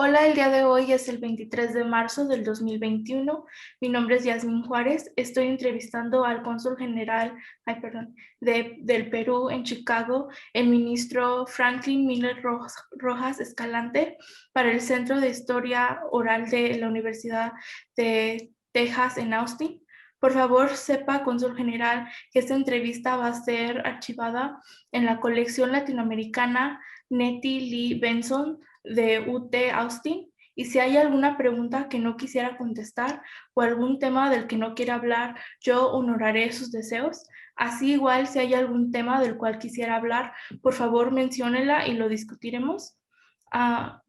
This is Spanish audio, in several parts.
Hola, el día de hoy es el 23 de marzo del 2021. Mi nombre es Yasmín Juárez. Estoy entrevistando al cónsul general, del Perú en Chicago, el ministro Franklin Miller Rojas Escalante, para el Centro de Historia Oral de la Universidad de Texas en Austin. Por favor, sepa, cónsul general, que esta entrevista va a ser archivada en la colección latinoamericana Nettie Lee Benson de UT Austin, y si hay alguna pregunta que no quisiera contestar o algún tema del que no quiera hablar, yo honoraré sus deseos. Así igual, si hay algún tema del cual quisiera hablar, por favor menciónela y lo discutiremos.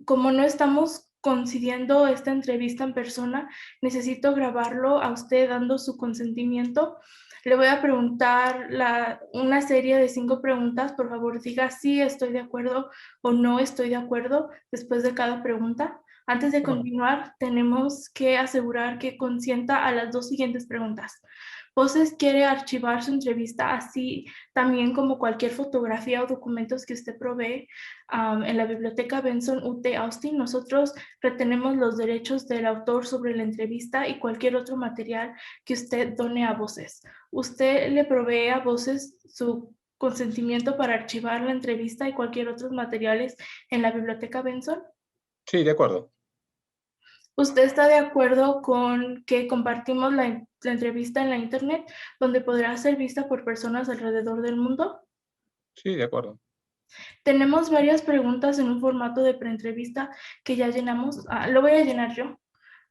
Como no estamos coincidiendo esta entrevista en persona, necesito grabarlo a usted dando su consentimiento. Le voy a preguntar una serie de 5 preguntas. Por favor, diga si estoy de acuerdo o no estoy de acuerdo después de cada pregunta. Antes de ¿Cómo no? continuar, tenemos que asegurar que consienta a las 2 siguientes preguntas. Voces quiere archivar su entrevista, así también como cualquier fotografía o documentos que usted provee en la biblioteca Benson UT Austin. Nosotros retenemos los derechos del autor sobre la entrevista y cualquier otro material que usted done a Voces. ¿Usted le provee a Voces su consentimiento para archivar la entrevista y cualquier otros materiales en la biblioteca Benson? Sí, de acuerdo. ¿Usted está de acuerdo con que compartimos la entrevista en la internet, donde podrá ser vista por personas alrededor del mundo? Sí, de acuerdo. Tenemos varias preguntas en un formato de preentrevista que ya llenamos. Lo voy a llenar yo.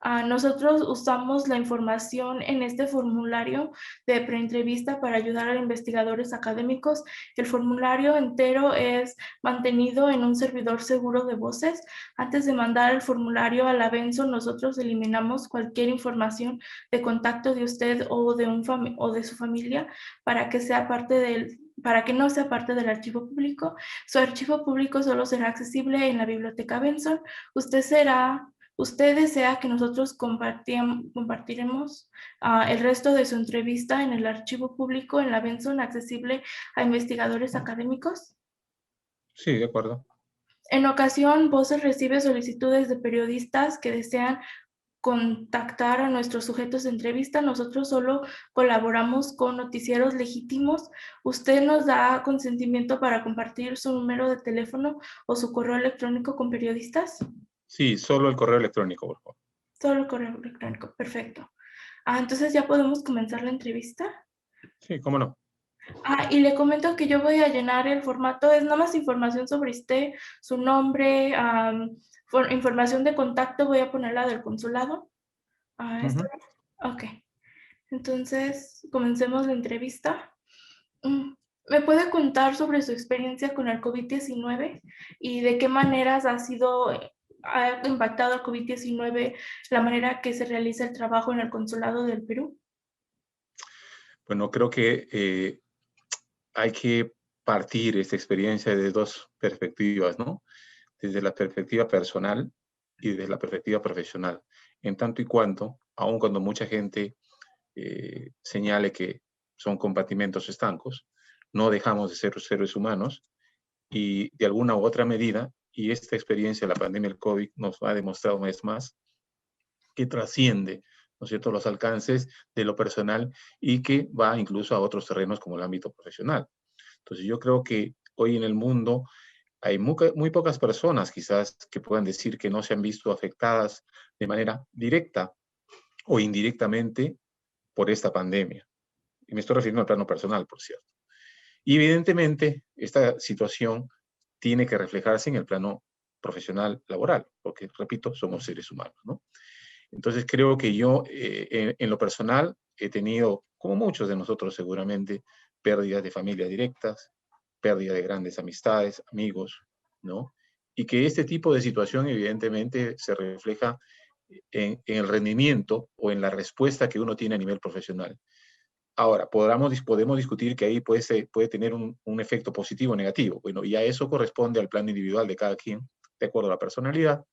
Nosotros usamos la información en este formulario de preentrevista para ayudar a investigadores académicos. El formulario entero es mantenido en un servidor seguro de Voces. Antes de mandar el formulario a la Benson, nosotros eliminamos cualquier información de contacto de usted o de su familia para que sea para que no sea parte del archivo público. Su archivo público solo será accesible en la biblioteca Benson. Usted desea que nosotros compartiremos el resto de su entrevista en el archivo público en la Benson accesible a investigadores académicos. Sí, de acuerdo. En ocasión, Voces recibe solicitudes de periodistas que desean contactar a nuestros sujetos de entrevista. Nosotros solo colaboramos con noticieros legítimos. ¿Usted nos da consentimiento para compartir su número de teléfono o su correo electrónico con periodistas? Sí, solo el correo electrónico, por favor. Solo correo electrónico, perfecto. Entonces ya podemos comenzar la entrevista. Sí, cómo no. Y le comento que yo voy a llenar el formato, es nada más información sobre usted, su nombre, información de contacto, voy a poner la del consulado. ¿Está Ujú. bien? Ok, entonces comencemos la entrevista. Mm, ¿Me puede contar sobre su experiencia con el COVID-19 y de qué maneras ha impactado el COVID-19 la manera que se realiza el trabajo en el consulado del Perú? Bueno, creo que hay que partir esta experiencia de dos perspectivas, ¿no? Desde la perspectiva personal y desde la perspectiva profesional. En tanto y cuanto, aun cuando mucha gente señale que son compartimentos estancos, no dejamos de ser seres humanos y de alguna u otra medida, y esta experiencia de la pandemia del COVID nos ha demostrado una vez más que trasciende, ¿no es cierto?, los alcances de lo personal y que va incluso a otros terrenos como el ámbito profesional. Entonces yo creo que hoy en el mundo hay muy pocas personas quizás que puedan decir que no se han visto afectadas de manera directa o indirectamente por esta pandemia. Y me estoy refiriendo al plano personal, por cierto. Y evidentemente esta situación tiene que reflejarse en el plano profesional laboral, porque, repito, somos seres humanos, ¿no? Entonces creo que yo, en lo personal, he tenido, como muchos de nosotros seguramente, pérdidas de familia directas, pérdida de grandes amistades, amigos, ¿no? Y que este tipo de situación evidentemente se refleja en el rendimiento o en la respuesta que uno tiene a nivel profesional. Ahora, podemos discutir que ahí puede tener un efecto positivo o negativo. Bueno, y a eso corresponde al plano individual de cada quien, de acuerdo a la personalidad.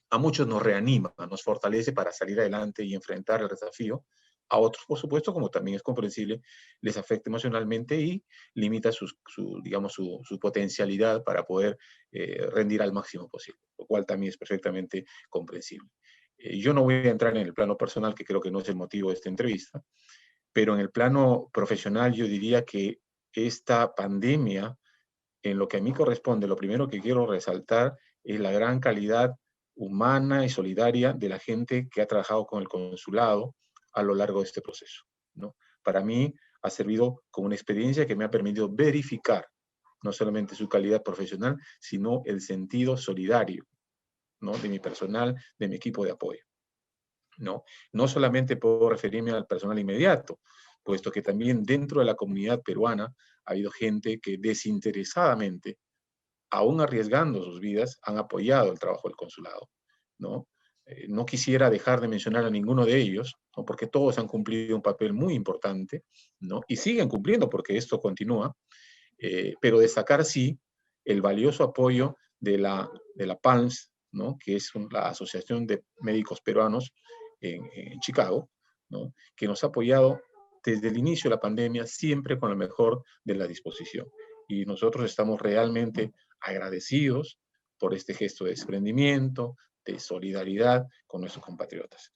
A muchos nos reanima, nos fortalece para salir adelante y enfrentar el desafío, A otros, por supuesto, como también es comprensible, les afecta emocionalmente y limita digamos, su potencialidad para poder rendir al máximo posible, lo cual también es perfectamente comprensible. Yo no voy a entrar en el plano personal, que creo que no es el motivo de esta entrevista, pero en el plano profesional yo diría que esta pandemia, en lo que a mí corresponde, lo primero que quiero resaltar es la gran calidad humana y solidaria de la gente que ha trabajado con el consulado a lo largo de este proceso, ¿no? Para mí ha servido como una experiencia que me ha permitido verificar no solamente su calidad profesional, sino el sentido solidario, ¿no? De mi personal, de mi equipo de apoyo, ¿no? No solamente puedo referirme al personal inmediato, puesto que también dentro de la comunidad peruana ha habido gente que desinteresadamente, aún arriesgando sus vidas, han apoyado el trabajo del consulado, ¿no? No quisiera dejar de mencionar a ninguno de ellos, ¿no? Porque todos han cumplido un papel muy importante, ¿no? Y siguen cumpliendo porque esto continúa, pero destacar sí el valioso apoyo de la PALMS, ¿no? Que es la Asociación de Médicos Peruanos en Chicago, ¿no? Que nos ha apoyado desde el inicio de la pandemia, siempre con la mejor de la disposición. Y nosotros estamos realmente agradecidos por este gesto de desprendimiento, de solidaridad con nuestros compatriotas.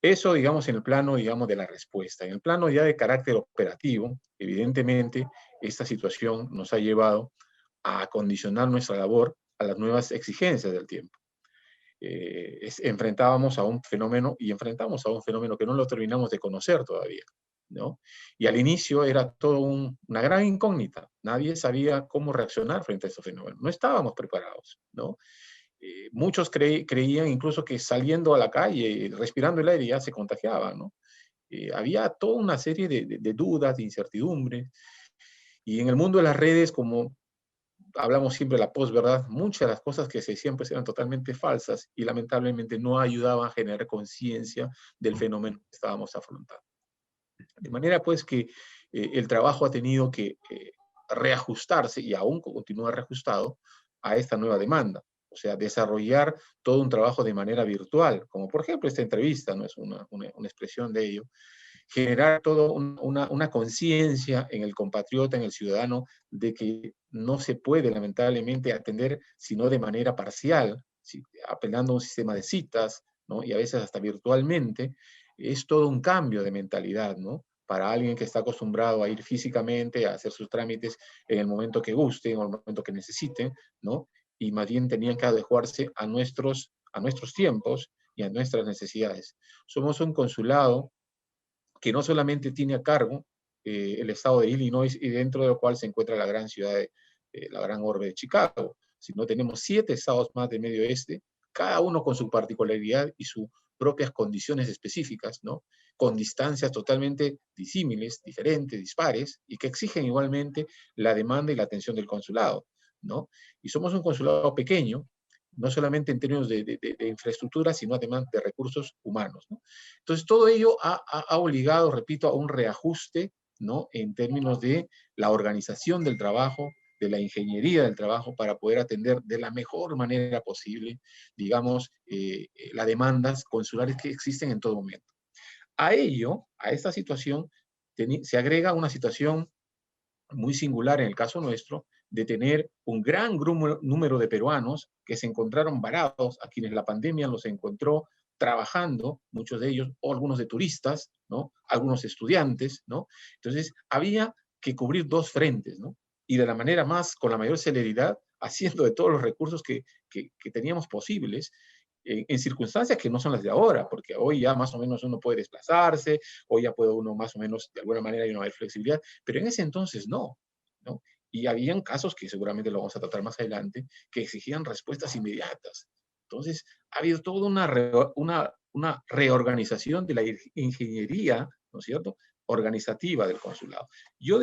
Eso, digamos, en el plano, digamos, de la respuesta. En el plano ya de carácter operativo, evidentemente, esta situación nos ha llevado a acondicionar nuestra labor a las nuevas exigencias del tiempo. Enfrentábamos a un fenómeno y enfrentamos a un fenómeno que no lo terminamos de conocer todavía, ¿no? Y al inicio era todo una gran incógnita. Nadie sabía cómo reaccionar frente a este fenómeno. No estábamos preparados, ¿no? Muchos creían incluso que saliendo a la calle, respirando el aire, ya se contagiaban, ¿no? Había toda una serie de dudas, de incertidumbres, y en el mundo de las redes, como hablamos siempre de la posverdad, muchas de las cosas que se decían pues eran totalmente falsas y lamentablemente no ayudaban a generar conciencia del fenómeno que estábamos afrontando. De manera pues que el trabajo ha tenido que reajustarse y aún continúa reajustado a esta nueva demanda. O sea, desarrollar todo un trabajo de manera virtual, como por ejemplo esta entrevista, no es una expresión de ello, generar toda una conciencia en el compatriota, en el ciudadano, de que no se puede lamentablemente atender sino de manera parcial, apelando a un sistema de citas, ¿no? Y a veces hasta virtualmente, es todo un cambio de mentalidad, ¿no? Para alguien que está acostumbrado a ir físicamente, a hacer sus trámites en el momento que guste, en el momento que necesiten, ¿no? Y más bien tenían que adecuarse a nuestros tiempos y a nuestras necesidades. Somos un consulado que no solamente tiene a cargo el estado de Illinois y dentro del cual se encuentra la gran ciudad, la gran orbe de Chicago, sino tenemos 7 estados más de medio oeste, cada uno con su particularidad y sus propias condiciones específicas, ¿no? Con distancias totalmente disímiles, diferentes, dispares, y que exigen igualmente la demanda y la atención del consulado, ¿no? Y somos un consulado pequeño, no solamente en términos de infraestructura, sino además de recursos humanos, ¿no? Entonces, todo ello ha obligado, repito, a un reajuste, ¿no? En términos de la organización del trabajo, de la ingeniería del trabajo, para poder atender de la mejor manera posible, digamos, las demandas consulares que existen en todo momento. A ello, a esta situación, se agrega una situación muy singular en el caso nuestro, de tener un gran número de peruanos que se encontraron varados, a quienes la pandemia los encontró trabajando, muchos de ellos, o algunos de turistas, ¿no? Algunos estudiantes, ¿no? Entonces, había que cubrir dos frentes, ¿no? Y de la manera con la mayor celeridad, haciendo de todos los recursos que teníamos posibles, en circunstancias que no son las de ahora, porque hoy ya más o menos uno puede desplazarse, hoy ya puede uno más o menos, de alguna manera hay una mayor flexibilidad, pero en ese entonces no, ¿no? Y habían casos que seguramente lo vamos a tratar más adelante, que exigían respuestas inmediatas. Entonces, ha habido toda una reorganización de la ingeniería, ¿no es cierto?, organizativa del consulado. Yo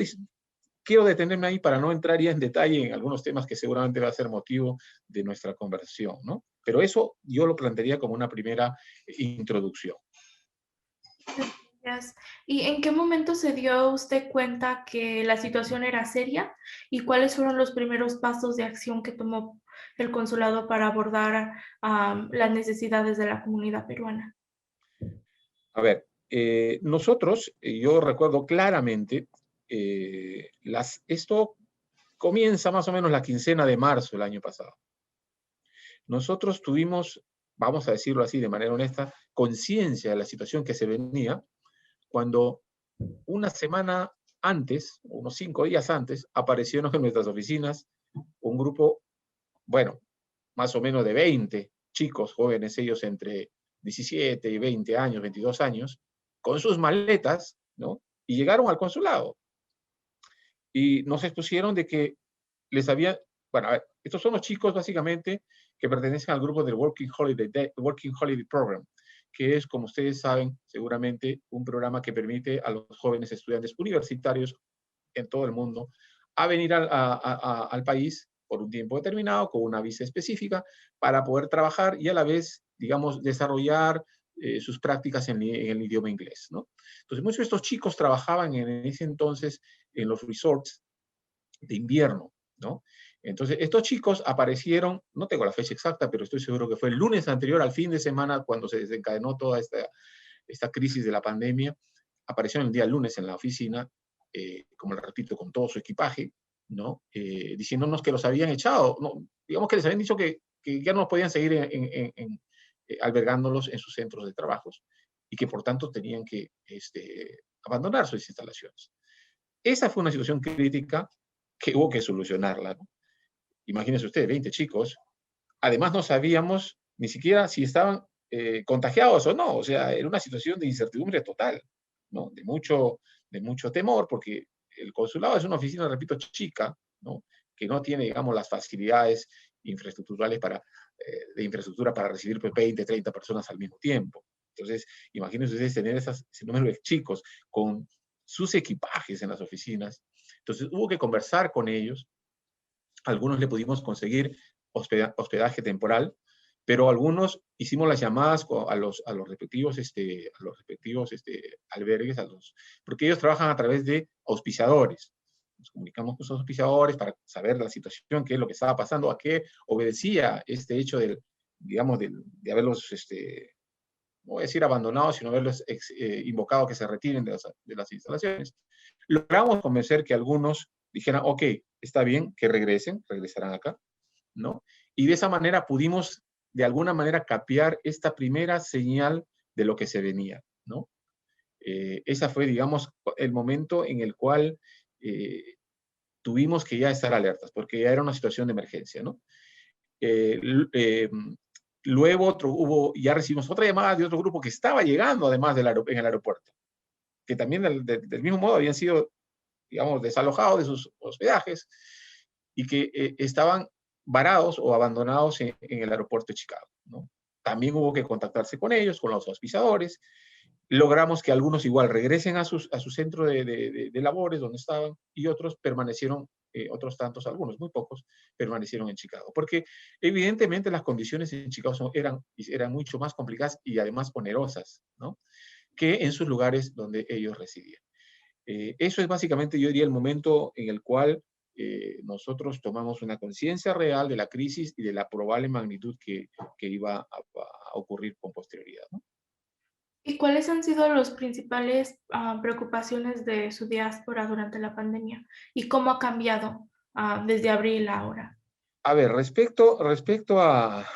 quiero detenerme ahí para no entrar ya en detalle en algunos temas que seguramente va a ser motivo de nuestra conversación, ¿no? Pero eso yo lo plantearía como una primera introducción. Gracias. ¿Y en qué momento se dio usted cuenta que la situación era seria? ¿Y cuáles fueron los primeros pasos de acción que tomó el consulado para abordar las necesidades de la comunidad peruana? A ver, Nosotros, yo recuerdo claramente, esto comienza más o menos la quincena de marzo del año pasado. Nosotros tuvimos, vamos a decirlo así de manera honesta, conciencia de la situación que se venía cuando una semana antes, unos 5 días antes, aparecieron en nuestras oficinas un grupo, bueno, más o menos de 20 chicos jóvenes, ellos entre 17 y 20 años, 22 años, con sus maletas, ¿no? Y llegaron al consulado. Y nos expusieron de que les había, bueno, a ver, estos son los chicos básicamente que pertenecen al grupo del Working Holiday Program, que es, como ustedes saben, seguramente un programa que permite a los jóvenes estudiantes universitarios en todo el mundo a venir al país por un tiempo determinado, con una visa específica, para poder trabajar y a la vez, digamos, desarrollar sus prácticas en el idioma inglés, ¿no? Entonces, muchos de estos chicos trabajaban en ese entonces en los resorts de invierno, ¿no? Entonces, estos chicos aparecieron, no tengo la fecha exacta, pero estoy seguro que fue el lunes anterior al fin de semana cuando se desencadenó toda esta crisis de la pandemia, aparecieron el día lunes en la oficina, como les repito, con todo su equipaje, ¿no? Diciéndonos que los habían echado, ¿no? Digamos que les habían dicho que ya no podían seguir albergándolos en sus centros de trabajos y que por tanto tenían que abandonar sus instalaciones. Esa fue una situación crítica que hubo que solucionarla, ¿no? Imagínense ustedes, 20 chicos. Además, no sabíamos ni siquiera si estaban contagiados o no. O sea, era una situación de incertidumbre total, ¿no? De mucho temor, porque el consulado es una oficina, repito, chica, ¿no? Que no tiene, digamos, las facilidades infraestructurales de infraestructura para recibir 20, 30 personas al mismo tiempo. Entonces, imagínense ustedes tener ese número de chicos con sus equipajes en las oficinas. Entonces, hubo que conversar con ellos. Algunos le pudimos conseguir hospedaje temporal, pero algunos hicimos las llamadas a los respectivos albergues, porque ellos trabajan a través de auspiciadores. Nos comunicamos con esos auspiciadores para saber la situación, qué es lo que estaba pasando, a qué obedecía este hecho digamos, de haberlos, no voy a decir abandonados, sino haberlos invocado que se retiren de las instalaciones. Logramos convencer que algunos dijeran, ok, está bien, que regresarán acá, ¿no? Y de esa manera pudimos, de alguna manera, capear esta primera señal de lo que se venía, ¿no? Esa fue, digamos, el momento en el cual tuvimos que ya estar alertas, porque ya era una situación de emergencia, ¿no? Eh, eh, Luego ya recibimos otra llamada de otro grupo que estaba llegando además en el aeropuerto, que también del mismo modo habían sido, digamos, desalojados de sus hospedajes y que estaban varados o abandonados en el aeropuerto de Chicago, ¿no? También hubo que contactarse con ellos, con los auspiciadores. Logramos que algunos igual regresen a su centro de labores donde estaban y otros permanecieron, otros tantos, algunos, muy pocos, permanecieron en Chicago. Porque evidentemente las condiciones en Chicago eran mucho más complicadas y además onerosas, ¿no? Que en sus lugares donde ellos residían. Eso es básicamente, yo diría, el momento en el cual nosotros tomamos una conciencia real de la crisis y de la probable magnitud que iba a ocurrir con posterioridad, ¿no? ¿Y cuáles han sido las principales preocupaciones de su diáspora durante la pandemia? ¿Y cómo ha cambiado desde abril a ahora? A ver, respecto a,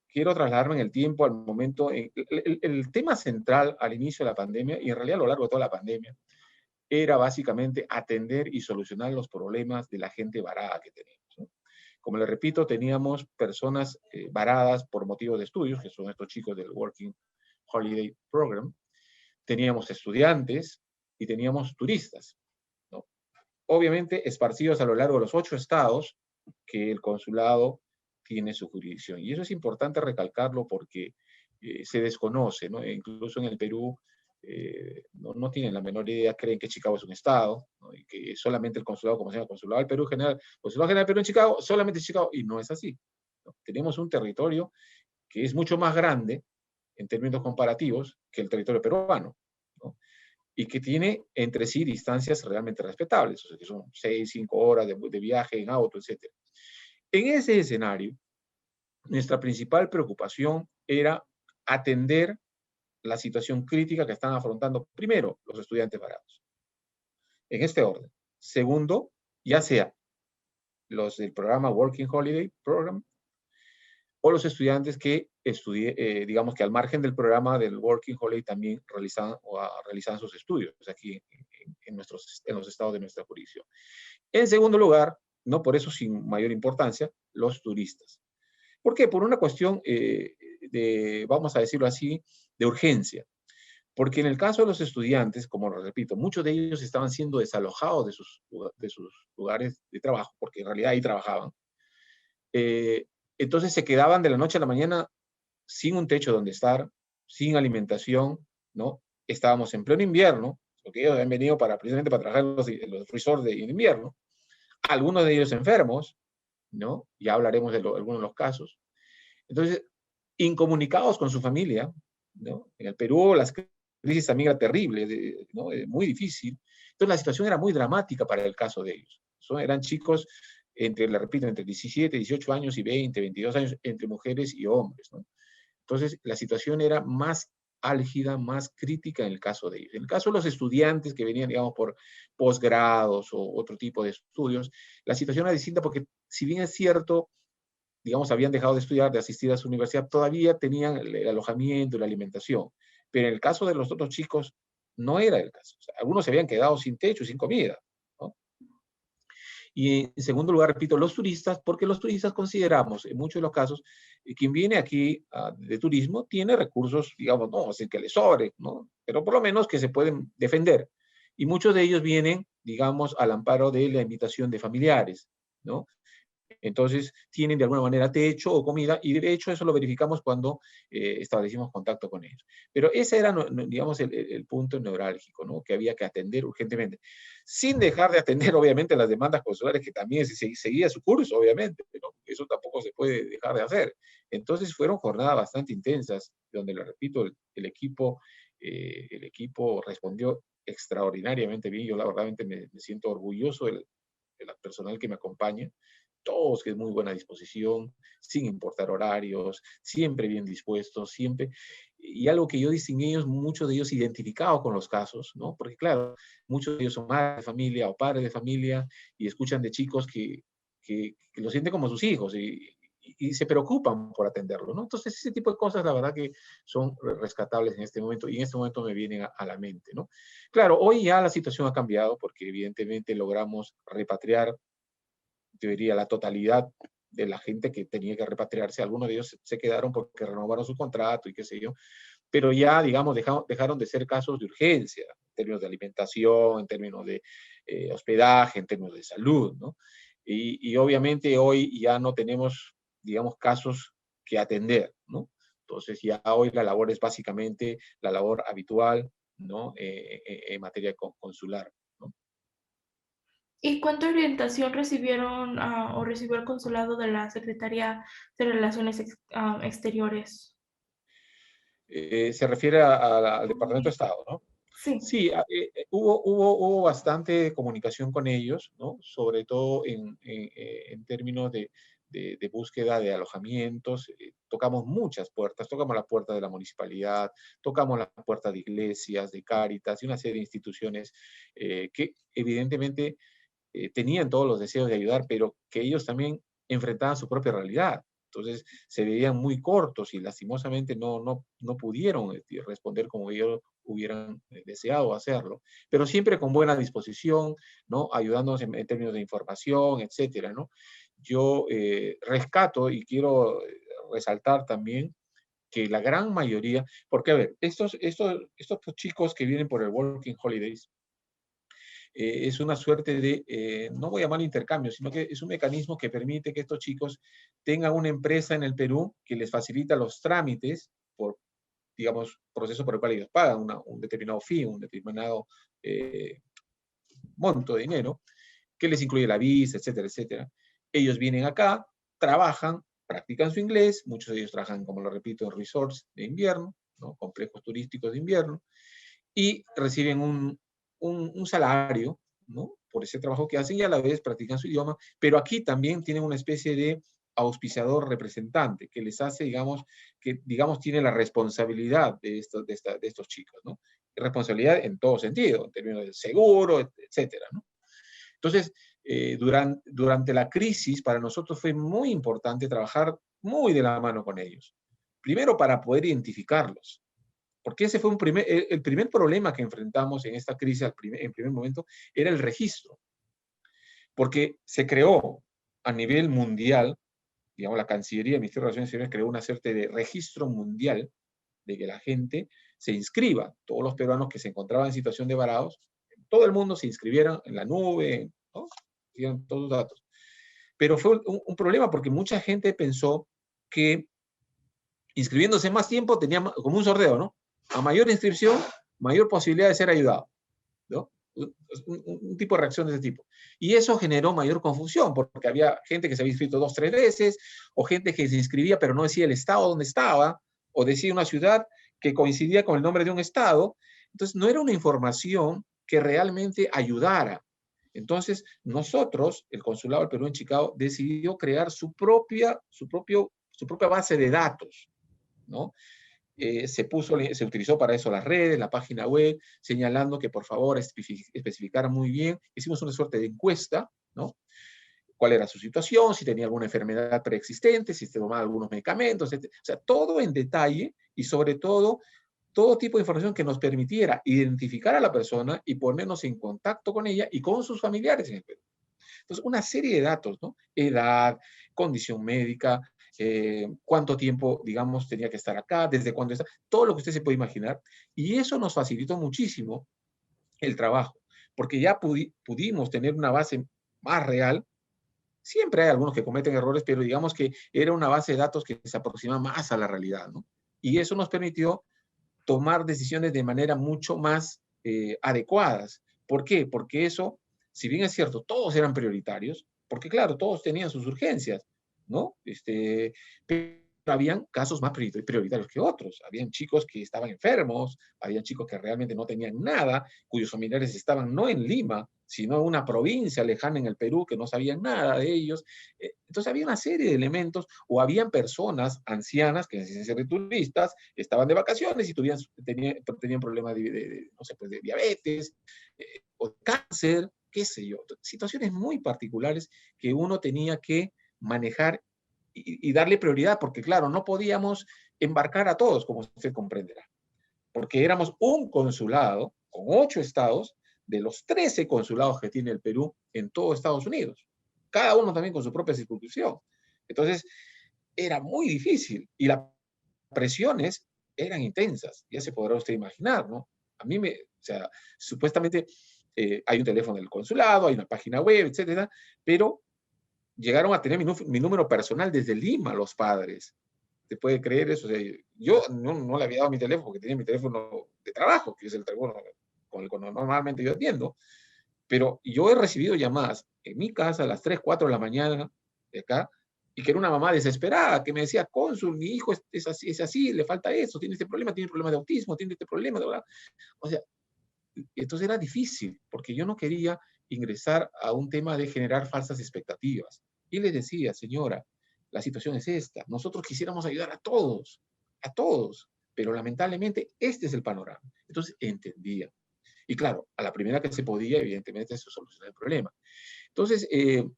quiero trasladarme en el tiempo al momento, el tema central al inicio de la pandemia y en realidad a lo largo de toda la pandemia era básicamente atender y solucionar los problemas de la gente varada que teníamos, ¿no? Como les repito, teníamos personas varadas por motivos de estudios, que son estos chicos del Working Holiday Program, teníamos estudiantes y teníamos turistas, ¿no? Obviamente esparcidos a lo largo de los 8 estados que el consulado tiene su jurisdicción. Y eso es importante recalcarlo porque se desconoce, ¿no? E incluso en el Perú no tienen la menor idea, creen que Chicago es un estado, ¿no? Y que solamente el consulado, como se llama, consulado del Perú general, consulado general del Perú en Chicago, solamente Chicago, y no es así, ¿no? Tenemos un territorio que es mucho más grande en términos comparativos que el territorio peruano, ¿no? Y que tiene entre sí distancias realmente respetables, o sea, que son 6, 5 horas de viaje en auto, etc. En ese escenario, nuestra principal preocupación era atender la situación crítica que están afrontando, primero, los estudiantes varados, en este orden. Segundo, ya sea los del programa Working Holiday Program o los estudiantes que digamos que al margen del programa del Working Holiday también realizaban sus estudios aquí en los estados de nuestra jurisdicción. En segundo lugar, no por eso sin mayor importancia, los turistas. ¿Por qué? Por una cuestión vamos a decirlo así, de urgencia. Porque en el caso de los estudiantes, como lo repito, muchos de ellos estaban siendo desalojados de sus lugares de trabajo, porque en realidad ahí trabajaban. Entonces se quedaban de la noche a la mañana sin un techo donde estar, sin alimentación, ¿no? Estábamos en pleno invierno, porque ellos habían venido precisamente para trabajar en los resorts de invierno, algunos de ellos enfermos, ¿no? Ya hablaremos de algunos de los casos. Entonces, incomunicados con su familia, ¿no? En el Perú las crisis también era terrible, ¿no? Muy difícil. Entonces la situación era muy dramática para el caso de ellos. Eran chicos le repito, entre 17, 18 años y 20, 22 años, entre mujeres y hombres, ¿no? Entonces la situación era más álgida, más crítica en el caso de ellos. En el caso de los estudiantes que venían, digamos, por posgrados o otro tipo de estudios, la situación era distinta porque, si bien es cierto, digamos, habían dejado de estudiar, de asistir a su universidad, todavía tenían el alojamiento y la alimentación. Pero en el caso de los otros chicos, no era el caso. O sea, algunos se habían quedado sin techo, sin comida, ¿no? Y en segundo lugar, repito, los turistas, porque los turistas consideramos, en muchos de los casos, quien viene aquí de turismo tiene recursos, digamos, no así que le sobre, ¿no? Pero por lo menos que se pueden defender. Y muchos de ellos vienen, digamos, al amparo de la invitación de familiares, ¿no? Entonces, tienen de alguna manera techo o comida, y de hecho eso lo verificamos cuando establecimos contacto con ellos. Pero ese era, digamos, el punto neurálgico, ¿no? Que había que atender urgentemente. Sin dejar de atender, obviamente, las demandas consulares, que también seguía su curso, obviamente, pero eso tampoco se puede dejar de hacer. Entonces, fueron jornadas bastante intensas, donde, le repito, el equipo respondió extraordinariamente bien. Yo, la verdad, me siento orgulloso del personal que me acompaña, todos que es muy buena disposición, sin importar horarios, siempre bien dispuestos, siempre. Y algo que yo distinguí en ellos, muchos de ellos identificados con los casos, ¿no? Porque claro, muchos de ellos son madres de familia o padres de familia y escuchan de chicos que lo sienten como sus hijos y se preocupan por atenderlo, ¿no? Entonces, ese tipo de cosas, la verdad que son rescatables en este momento, y en este momento me vienen a la mente, ¿no? Claro, hoy ya la situación ha cambiado porque evidentemente logramos repatriar, yo diría, la totalidad de la gente que tenía que repatriarse. Algunos de ellos se quedaron porque renovaron su contrato y qué sé yo, pero ya, digamos, dejaron de ser casos de urgencia, en términos de alimentación, en términos de hospedaje, en términos de salud, ¿no? Y obviamente hoy ya no tenemos, digamos, casos que atender, ¿no? Entonces ya hoy la labor es básicamente la labor habitual, ¿no? En materia consular, ¿no? ¿Y cuánta orientación recibieron o recibió el consulado de la Secretaría de Relaciones Exteriores? Se refiere al Departamento de Estado, ¿no? Sí. Sí, hubo bastante comunicación con ellos, ¿no? Sobre todo en términos de búsqueda de alojamientos. Tocamos muchas puertas, tocamos la puerta de la municipalidad, tocamos la puerta de iglesias, de Cáritas y una serie de instituciones que evidentemente tenían todos los deseos de ayudar, pero que ellos también enfrentaban su propia realidad. Entonces se veían muy cortos y lastimosamente no pudieron responder como ellos hubieran deseado hacerlo, pero siempre con buena disposición, ¿no? Ayudándonos en términos de información, etcétera, ¿no? Yo rescato y quiero resaltar también que la gran mayoría, porque a ver, estos chicos que vienen por el Working Holidays, es una suerte de, no voy a llamar intercambio, sino que es un mecanismo que permite que estos chicos tengan una empresa en el Perú que les facilita los trámites por, digamos, proceso por el cual ellos pagan un determinado fee, un determinado monto de dinero, que les incluye la visa, etcétera, etcétera. Ellos vienen acá, trabajan, practican su inglés, muchos de ellos trabajan, como lo repito, en resorts de invierno, ¿no? Complejos turísticos de invierno, y reciben un salario, ¿no? Por ese trabajo que hacen, y a la vez practican su idioma, pero aquí también tienen una especie de auspiciador representante, que les hace, digamos, que tiene la responsabilidad de estos chicos, ¿no? Responsabilidad en todo sentido, en términos del seguro, etcétera, ¿no? Entonces, durante la crisis, para nosotros fue muy importante trabajar muy de la mano con ellos. Primero, para poder identificarlos, porque ese fue el primer problema que enfrentamos en esta crisis en primer momento, era el registro. Porque se creó a nivel mundial, digamos, la Cancillería, el Ministerio de Relaciones Exteriores creó una suerte de registro mundial de que la gente se inscriba, todos los peruanos que se encontraban en situación de varados, todo el mundo se inscribiera en la nube, ¿no? Tienen todos los datos. Pero fue un problema porque mucha gente pensó que inscribiéndose más tiempo tenía como un sorteo, ¿no? A mayor inscripción, mayor posibilidad de ser ayudado, ¿no? Un tipo de reacción de ese tipo. Y eso generó mayor confusión, porque había gente que se había inscrito 2, 3 veces, o gente que se inscribía pero no decía el estado donde estaba, o decía una ciudad que coincidía con el nombre de un estado. Entonces, no era una información que realmente ayudara. Entonces, nosotros, el Consulado del Perú en Chicago, decidió crear su propia base de datos, ¿no? Se utilizó para eso las redes, la página web, señalando que por favor especificara muy bien. Hicimos una suerte de encuesta, ¿no? Cuál era su situación, si tenía alguna enfermedad preexistente, si se tomaba algunos medicamentos, etc. O sea, todo en detalle y sobre todo tipo de información que nos permitiera identificar a la persona y ponernos en contacto con ella y con sus familiares en el Perú. Entonces, una serie de datos, ¿no? Edad, condición médica, cuánto tiempo, digamos, tenía que estar acá, desde cuándo está, todo lo que usted se puede imaginar. Y eso nos facilitó muchísimo el trabajo, porque ya pudimos tener una base más real. Siempre hay algunos que cometen errores, pero digamos que era una base de datos que se aproxima más a la realidad, ¿no? Y eso nos permitió tomar decisiones de manera mucho más adecuadas. ¿Por qué? Porque eso, si bien es cierto, todos eran prioritarios, porque claro, todos tenían sus urgencias, ¿no? Pero habían casos más prioritarios que otros. Habían chicos que estaban enfermos, habían chicos que realmente no tenían nada, cuyos familiares estaban no en Lima, sino en una provincia lejana en el Perú que no sabían nada de ellos. Entonces había una serie de elementos, o habían personas ancianas que sin ser turistas estaban de vacaciones y tenían problemas no sé, pues de diabetes o de cáncer, qué sé yo. Situaciones muy particulares que uno tenía que manejar y darle prioridad, porque claro, no podíamos embarcar a todos, como usted comprenderá, porque éramos un consulado con 8 estados de los 13 consulados que tiene el Perú en todo Estados Unidos, cada uno también con su propia circunscripción. Entonces, era muy difícil y las presiones eran intensas, ya se podrá usted imaginar, ¿no? O sea, supuestamente hay un teléfono del consulado, hay una página web, etcétera, pero llegaron a tener mi número personal desde Lima los padres. ¿Te puede creer eso? O sea, yo no le había dado mi teléfono porque tenía mi teléfono de trabajo, que es el teléfono con el que normalmente yo atiendo, pero yo he recibido llamadas en mi casa a las 3, 4 de la mañana de acá, y que era una mamá desesperada que me decía, cónsul, mi hijo es así, le falta eso, tiene este problema de autismo, tiene este problema, de verdad. O sea, entonces era difícil, porque yo no quería ingresar a un tema de generar falsas expectativas. Y le decía, señora, la situación es esta, nosotros quisiéramos ayudar a todos, pero lamentablemente este es el panorama. Entonces entendía. Y claro, a la primera que se podía, evidentemente, se soluciona el problema. Entonces, ese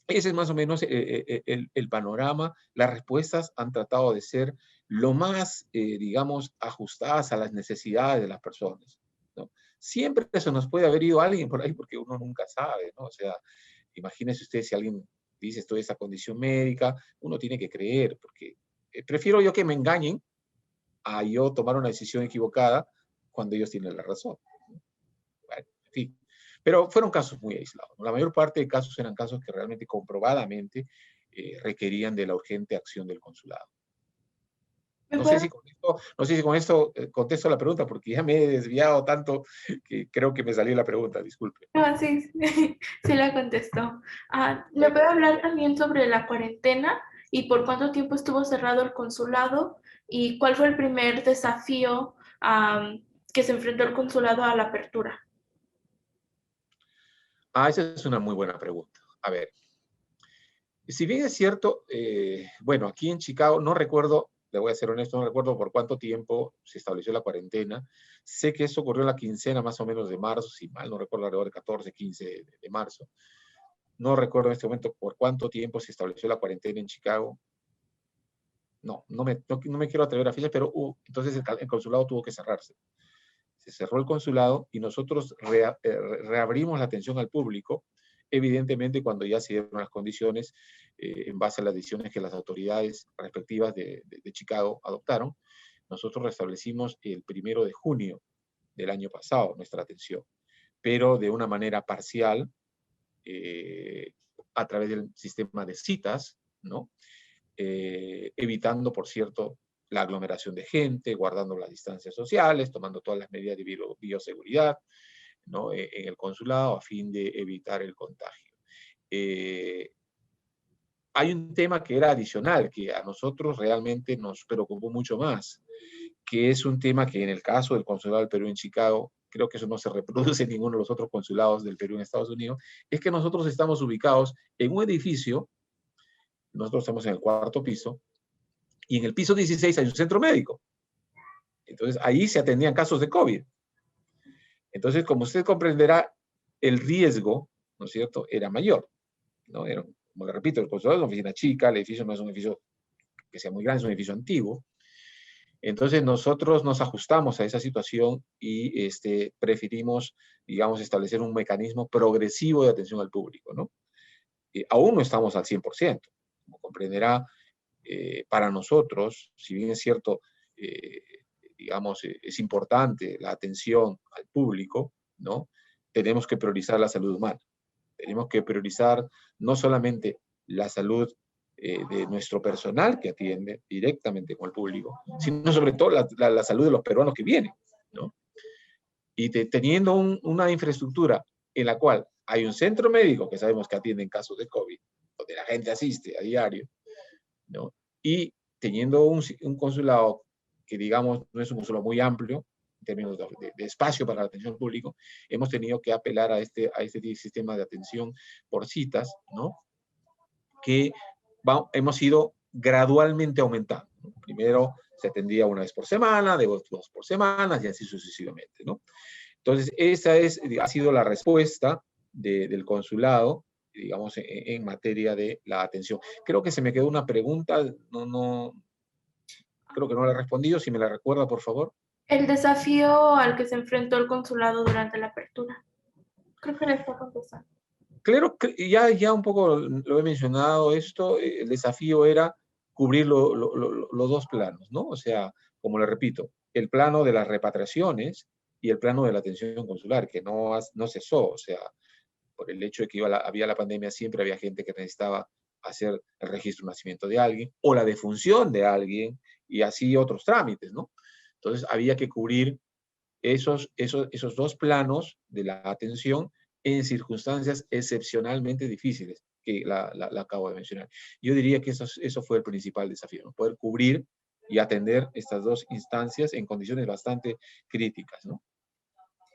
es más o menos el panorama. Las respuestas han tratado de ser lo más, digamos, ajustadas a las necesidades de las personas, ¿no? Siempre se nos puede haber ido alguien por ahí porque uno nunca sabe, ¿no? O sea, imagínese usted si alguien dice estoy en esa condición médica, uno tiene que creer, porque prefiero yo que me engañen a yo tomar una decisión equivocada cuando ellos tienen la razón. Bueno, en fin. Pero fueron casos muy aislados, ¿no? La mayor parte de casos eran casos que realmente comprobadamente requerían de la urgente acción del consulado. ¿Me No sé puede? si con esto contesto la pregunta, porque ya me he desviado tanto que creo que me salió la pregunta, disculpe. No, sí, sí la contestó. ¿Me puede Perfecto. hablar también sobre la cuarentena y por cuánto tiempo estuvo cerrado el consulado y cuál fue el primer desafío que se enfrentó el consulado a la apertura? Esa es una muy buena pregunta. A ver, Si bien es cierto, bueno, aquí en Chicago no recuerdo, le voy a ser honesto, no recuerdo por cuánto tiempo se estableció la cuarentena. Sé que eso ocurrió en la quincena más o menos de marzo, si mal no recuerdo, alrededor de 14, 15 de marzo. No recuerdo en este momento por cuánto tiempo se estableció la cuarentena en Chicago. No me quiero atrever a fechas, pero entonces el consulado tuvo que cerrarse. Se cerró el consulado y nosotros reabrimos la atención al público, evidentemente cuando ya se dieron las condiciones, en base a las decisiones que las autoridades respectivas de Chicago adoptaron. Nosotros restablecimos el 1 de junio del año pasado nuestra atención, pero de una manera parcial, eh, a través del sistema de citas, ¿no? Evitando, por cierto, la aglomeración de gente, guardando las distancias sociales, tomando todas las medidas de bioseguridad, ¿no? En el consulado a fin de evitar el contagio. Hay un tema que era adicional, que a nosotros realmente nos preocupó mucho más, que es un tema que en el caso del Consulado del Perú en Chicago, creo que eso no se reproduce en ninguno de los otros consulados del Perú en Estados Unidos, es que nosotros estamos ubicados en un edificio, nosotros estamos en el 4º piso, y en el piso 16 hay un centro médico. Entonces, ahí se atendían casos de COVID. Entonces, como usted comprenderá, el riesgo, ¿no es cierto?, era mayor, ¿no? Era, como le repito, el consulado es una oficina chica, el edificio no es un edificio que sea muy grande, es un edificio antiguo. Entonces, nosotros nos ajustamos a esa situación y preferimos, digamos, establecer un mecanismo progresivo de atención al público, ¿no? Aún no estamos al 100%. Como comprenderá, para nosotros, si bien es cierto, eh, digamos, es importante la atención al público, ¿no? Tenemos que priorizar la salud humana. Tenemos que priorizar no solamente la salud de nuestro personal que atiende directamente con el público, sino sobre todo la salud de los peruanos que vienen, ¿no? Y teniendo una infraestructura en la cual hay un centro médico que sabemos que atiende en casos de COVID, donde la gente asiste a diario, ¿no? Y teniendo un consulado que, digamos, no es un consulado muy amplio en términos de espacio para la atención al público, hemos tenido que apelar a este sistema de atención por citas, ¿no? Que hemos ido gradualmente aumentando, ¿no? Primero se atendía una vez por semana, de dos por semana, y así sucesivamente, ¿no? Entonces, esa ha sido la respuesta del consulado, digamos, en materia de la atención. Creo que se me quedó una pregunta, creo que no la he respondido, si me la recuerda, por favor. El desafío al que se enfrentó el consulado durante la apertura. Creo que le está contestando. Claro, ya un poco lo he mencionado esto, el desafío era cubrir los dos planos, ¿no? O sea, como le repito, el plano de las repatriaciones y el plano de la atención consular, que no cesó, o sea, por el hecho de que había la pandemia, siempre había gente que necesitaba hacer el registro de nacimiento de alguien o la defunción de alguien y así otros trámites, ¿no? Entonces había que cubrir esos dos planos de la atención en circunstancias excepcionalmente difíciles, que la acabo de mencionar. Yo diría que eso fue el principal desafío, ¿no? Poder cubrir y atender estas dos instancias en condiciones bastante críticas, ¿no?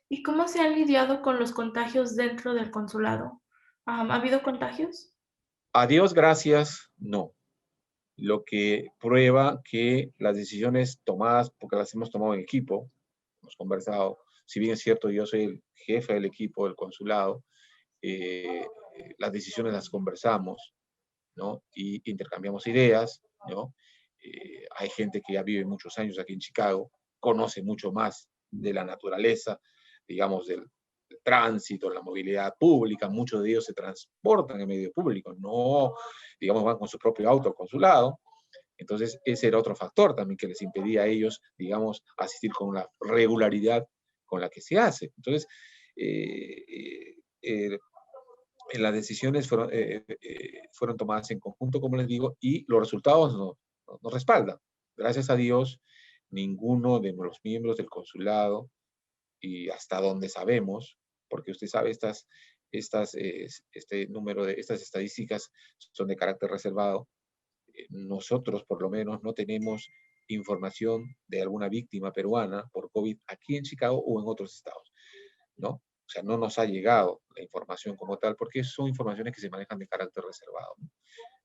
¿Y cómo se han lidiado con los contagios dentro del consulado? ¿Ha habido contagios? A Dios gracias, no. Lo que prueba que las decisiones tomadas, porque las hemos tomado en equipo, hemos conversado, si bien es cierto, yo soy el jefe del equipo del consulado, eh, las decisiones las conversamos, ¿no? Y intercambiamos ideas, ¿no? Hay gente que ya vive muchos años aquí en Chicago, conoce mucho más de la naturaleza, digamos, del tránsito, la movilidad pública, muchos de ellos se transportan en medio público, no, digamos, van con su propio auto al consulado. Entonces, ese era otro factor también que les impedía a ellos, digamos, asistir con la regularidad con la que se hace. Entonces, las decisiones fueron tomadas en conjunto, como les digo, y los resultados nos respaldan. Gracias a Dios, ninguno de los miembros del consulado, y hasta donde sabemos, porque usted sabe, estas estadísticas son de carácter reservado, nosotros por lo menos no tenemos información de alguna víctima peruana por COVID aquí en Chicago o en otros estados, ¿no? O sea, no nos ha llegado la información como tal, porque son informaciones que se manejan de carácter reservado, ¿no?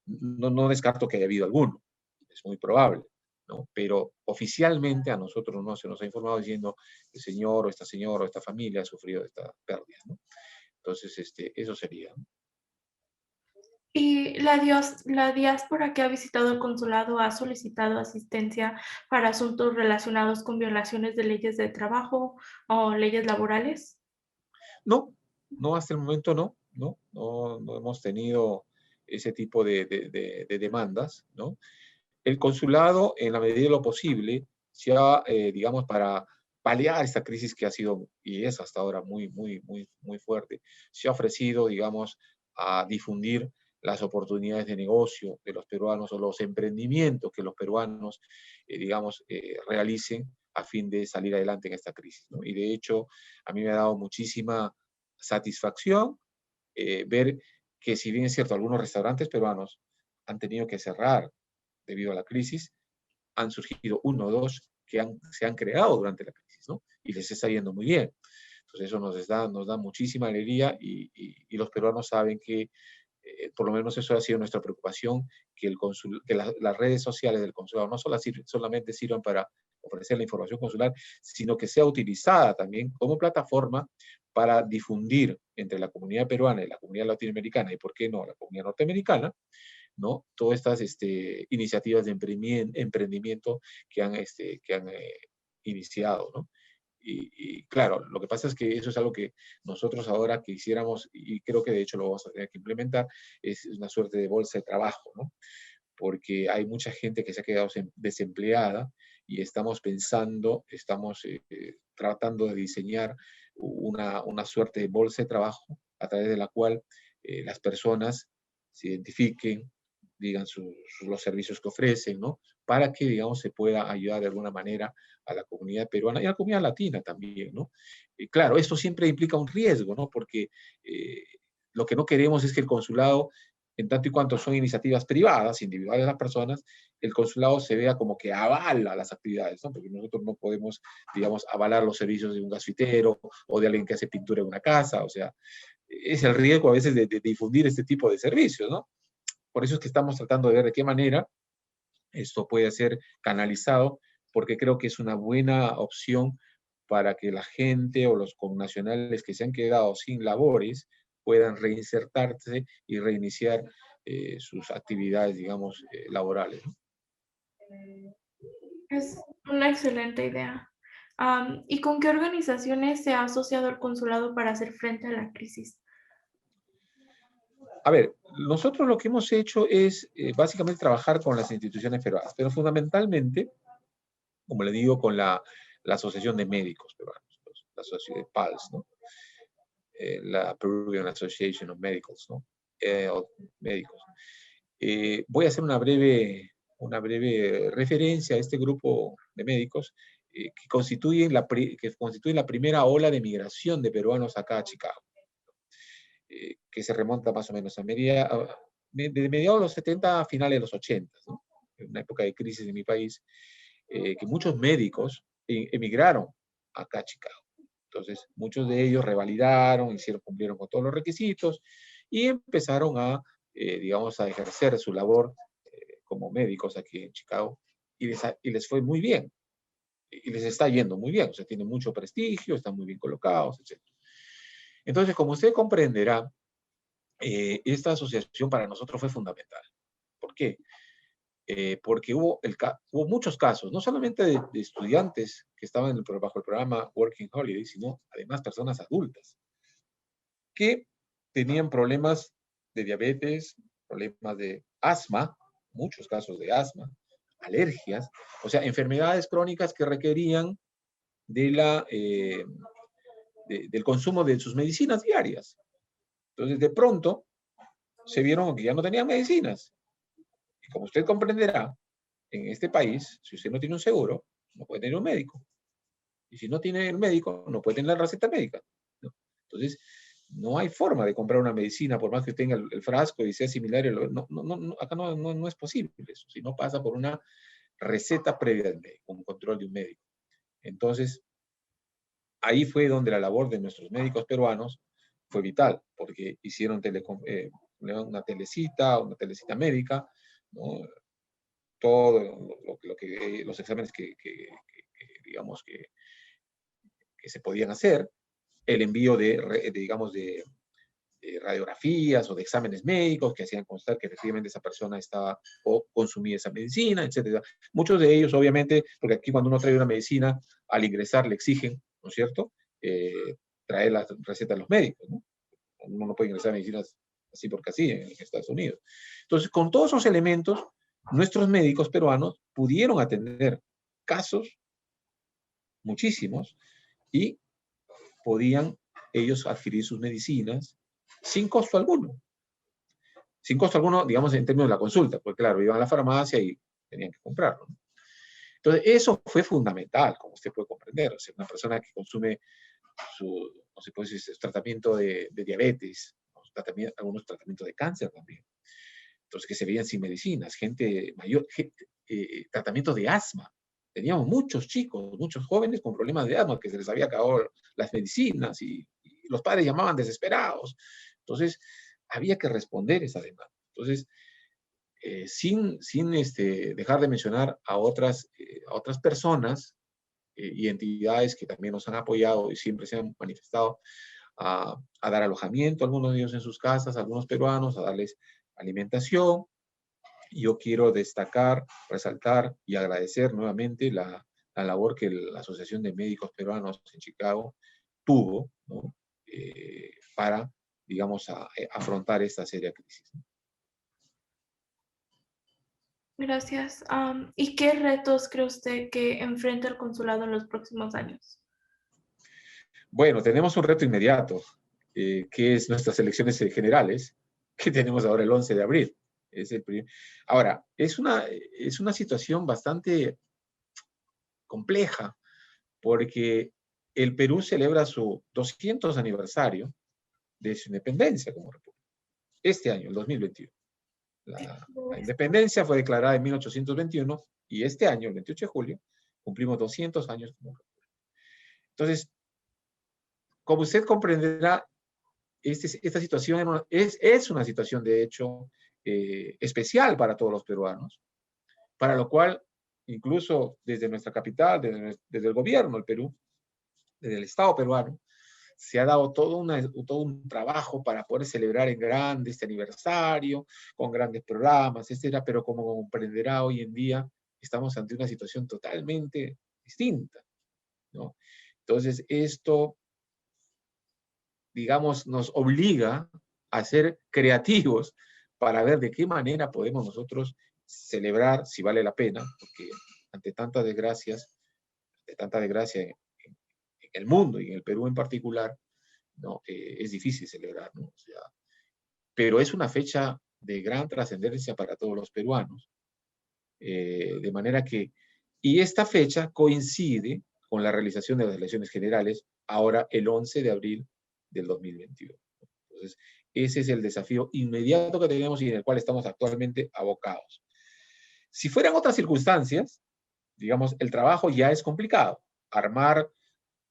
no descarto que haya habido alguno, es muy probable, ¿no? Pero oficialmente a nosotros no se nos ha informado diciendo el señor o esta señora o esta familia ha sufrido de esta pérdida, ¿no? Entonces, eso sería, ¿no? ¿Y la diáspora que ha visitado el consulado ha solicitado asistencia para asuntos relacionados con violaciones de leyes de trabajo o leyes laborales? No, no, hasta el momento no hemos tenido ese tipo de demandas, ¿no? El consulado, en la medida de lo posible, se ha, digamos, para paliar esta crisis que ha sido y es hasta ahora muy fuerte, se ha ofrecido, digamos, a difundir las oportunidades de negocio de los peruanos o los emprendimientos que los peruanos, digamos, realicen a fin de salir adelante en esta crisis, ¿no? Y de hecho, a mí me ha dado muchísima satisfacción ver que si bien es cierto, algunos restaurantes peruanos han tenido que cerrar debido a la crisis, han surgido uno o dos que se han creado durante la crisis, ¿no? Y les está yendo muy bien. Entonces eso nos da muchísima alegría y los peruanos saben que por lo menos eso ha sido nuestra preocupación, que, que las redes sociales del consulado no solamente sirvan para ofrecer la información consular, sino que sea utilizada también como plataforma para difundir entre la comunidad peruana y la comunidad latinoamericana, y por qué no, la comunidad norteamericana, ¿no? Todas estas iniciativas de emprendimiento que han iniciado, ¿no? Claro, lo que pasa es que eso es algo que nosotros ahora quisiéramos, y creo que de hecho lo vamos a tener que implementar, es una suerte de bolsa de trabajo, ¿no? Porque hay mucha gente que se ha quedado desempleada y estamos pensando, estamos tratando de diseñar una suerte de bolsa de trabajo a través de la cual las personas se identifiquen, digan los servicios que ofrecen, ¿no? Para que, digamos, se pueda ayudar de alguna manera a la comunidad peruana y a la comunidad latina también, ¿no? Claro, esto siempre implica un riesgo, ¿no? Porque lo que no queremos es que el consulado, en tanto y cuanto son iniciativas privadas, individuales de las personas, el consulado se vea como que avala las actividades, ¿no? Porque nosotros no podemos, digamos, avalar los servicios de un gasfitero o de alguien que hace pintura en una casa, o sea, es el riesgo a veces de difundir este tipo de servicios, ¿no? Por eso es que estamos tratando de ver de qué manera esto puede ser canalizado, porque creo que es una buena opción para que la gente o los connacionales que se han quedado sin labores puedan reinsertarse y reiniciar sus actividades, digamos, laborales, ¿no? Es una excelente idea. ¿Y con qué organizaciones se ha asociado el consulado para hacer frente a la crisis? A ver, nosotros lo que hemos hecho es básicamente trabajar con las instituciones peruanas, pero fundamentalmente, como le digo, con la Asociación de Médicos Peruanos, la Asociación de PALS, ¿no? La Peruvian Association of Medicals, ¿no? Médicos. Voy a hacer una breve referencia a este grupo de médicos que constituyen la primera ola de migración de peruanos acá a Chicago, que se remonta más o menos de mediados de los 70 a finales de los 80, ¿no? En una época de crisis en mi país, que muchos médicos emigraron acá a Chicago. Entonces, muchos de ellos revalidaron, cumplieron con todos los requisitos y empezaron digamos, a ejercer su labor como médicos aquí en Chicago y les fue muy bien. Y les está yendo muy bien, o sea, tienen mucho prestigio, están muy bien colocados, etc. Entonces, como usted comprenderá, esta asociación para nosotros fue fundamental. ¿Por qué? Porque hubo muchos casos, no solamente de estudiantes que estaban bajo el programa Working Holiday, sino además personas adultas que tenían problemas de diabetes, problemas de asma, muchos casos de asma, alergias, o sea, enfermedades crónicas que requerían del consumo de sus medicinas diarias. Entonces, de pronto, se vieron que ya no tenían medicinas. Y como usted comprenderá, en este país, si usted no tiene un seguro, no puede tener un médico. Y si no tiene el médico, no puede tener la receta médica, ¿no? Entonces, no hay forma de comprar una medicina, por más que tenga el frasco y sea similar. Acá no es posible eso, si no pasa por una receta previa del médico, un control de un médico. Entonces, ahí fue donde la labor de nuestros médicos peruanos fue vital, porque hicieron una telecita médica, ¿no? Todo los exámenes digamos, que se podían hacer, el envío digamos, de radiografías o de exámenes médicos que hacían constar que efectivamente esa persona estaba o consumía esa medicina, etcétera. Muchos de ellos, obviamente, porque aquí cuando uno trae una medicina, al ingresar le exigen, ¿no es cierto?, traer las recetas de los médicos, ¿no? Uno no puede ingresar medicinas así porque así en Estados Unidos. Entonces, con todos esos elementos, nuestros médicos peruanos pudieron atender casos, muchísimos, y podían ellos adquirir sus medicinas sin costo alguno. Sin costo alguno, digamos, en términos de la consulta, porque claro, iban a la farmacia y tenían que comprarlo, ¿no? Entonces, eso fue fundamental, como usted puede comprender. O sea, una persona que consume no sé, pues, su tratamiento de diabetes, algunos tratamientos de cáncer también. Entonces, que se veían sin medicinas, gente mayor, tratamientos de asma. Teníamos muchos chicos, muchos jóvenes con problemas de asma que se les había acabado las medicinas y los padres llamaban desesperados. Entonces, había que responder esa demanda. Entonces, sin dejar de mencionar a otras personas y entidades que también nos han apoyado y siempre se han manifestado a dar alojamiento a algunos de ellos en sus casas, a algunos peruanos, a darles alimentación. Yo quiero destacar, resaltar y agradecer nuevamente la labor que la Asociación de Médicos Peruanos en Chicago tuvo, ¿no? Para, digamos, afrontar esta seria crisis. Gracias. ¿Y qué retos cree usted que enfrenta el consulado en los próximos años? Bueno, tenemos un reto inmediato, que es nuestras elecciones generales, que tenemos ahora el 11 de abril. Ahora, es una situación bastante compleja, porque el Perú celebra su 200 aniversario de su independencia como república. Este año, el 2021. La independencia fue declarada en 1821 y este año, el 28 de julio, cumplimos 200 años como república. Entonces, como usted comprenderá, esta situación es una situación, de hecho, especial para todos los peruanos, para lo cual, incluso desde nuestra capital, desde el gobierno del Perú, desde el Estado peruano, se ha dado todo un trabajo para poder celebrar en grande este aniversario, con grandes programas, etcétera, pero como comprenderá, hoy en día estamos ante una situación totalmente distinta, ¿no? Entonces, esto, digamos, nos obliga a ser creativos para ver de qué manera podemos nosotros celebrar, si vale la pena, porque ante tanta desgracia en el mundo y en el Perú en particular, ¿no? Es difícil celebrar, ¿no? O sea, pero es una fecha de gran trascendencia para todos los peruanos, de manera que, y esta fecha coincide con la realización de las elecciones generales, ahora el 11 de abril del 2021. Entonces, ese es el desafío inmediato que tenemos y en el cual estamos actualmente abocados. Si fueran otras circunstancias, digamos, el trabajo ya es complicado. Armar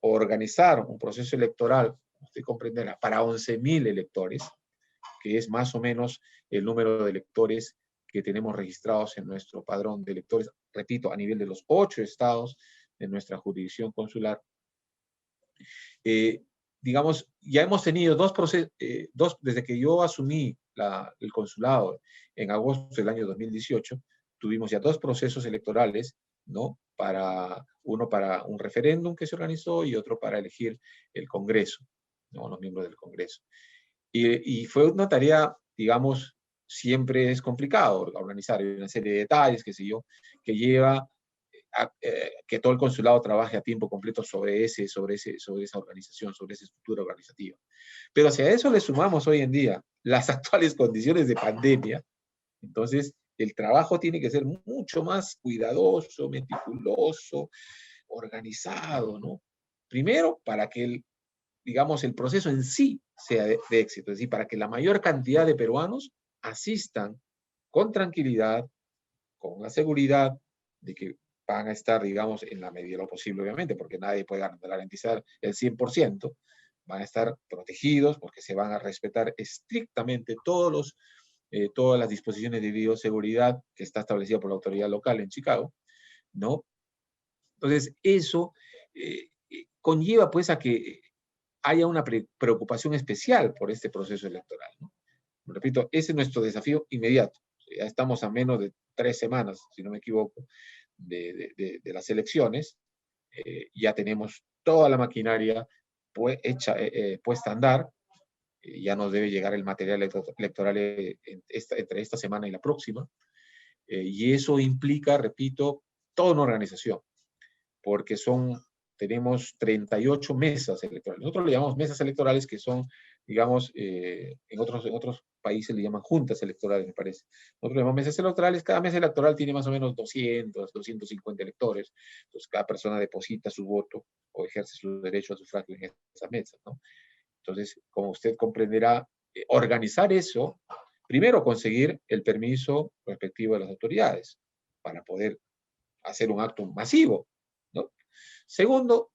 o organizar un proceso electoral, usted comprenderá, para 11.000 electores, que es más o menos el número de electores que tenemos registrados en nuestro padrón de electores, repito, a nivel de los 8 estados de nuestra jurisdicción consular. Digamos, ya hemos tenido dos procesos, desde que yo asumí el consulado en agosto del año 2018, tuvimos ya 2 procesos electorales, ¿no? Uno para un referéndum que se organizó y otro para elegir el Congreso, ¿no? Los miembros del Congreso. Y fue una tarea, digamos, siempre es complicado organizar, hay una serie de detalles, qué sé yo, que lleva que todo el consulado trabaje a tiempo completo sobre esa organización, sobre esa estructura organizativa. Pero si a eso le sumamos hoy en día las actuales condiciones de pandemia, entonces el trabajo tiene que ser mucho más cuidadoso, meticuloso, organizado, ¿no? Primero, para que digamos, el proceso en sí sea de éxito, es decir, para que la mayor cantidad de peruanos asistan con tranquilidad, con la seguridad de que van a estar, digamos, en la medida de lo posible, obviamente, porque nadie puede garantizar el 100%, van a estar protegidos porque se van a respetar estrictamente todas las disposiciones de bioseguridad que está establecida por la autoridad local en Chicago, ¿no? Entonces, eso conlleva pues a que haya una preocupación especial por este proceso electoral, ¿no? Repito, ese es nuestro desafío inmediato. Ya estamos a menos de 3 semanas, si no me equivoco, de las elecciones. Ya tenemos toda la maquinaria puesta a andar. Ya nos debe llegar el material electoral entre esta semana y la próxima. Y eso implica, repito, toda una organización, porque tenemos 38 mesas electorales. Nosotros le llamamos mesas electorales, que son, digamos, en otros países le llaman juntas electorales, me parece. Nosotros le llamamos mesas electorales. Cada mesa electoral tiene más o menos 250 electores. Entonces, cada persona deposita su voto o ejerce su derecho a sufragio en esas mesas, ¿no? Entonces, como usted comprenderá, organizar eso, primero conseguir el permiso respectivo de las autoridades para poder hacer un acto masivo, ¿no? Segundo,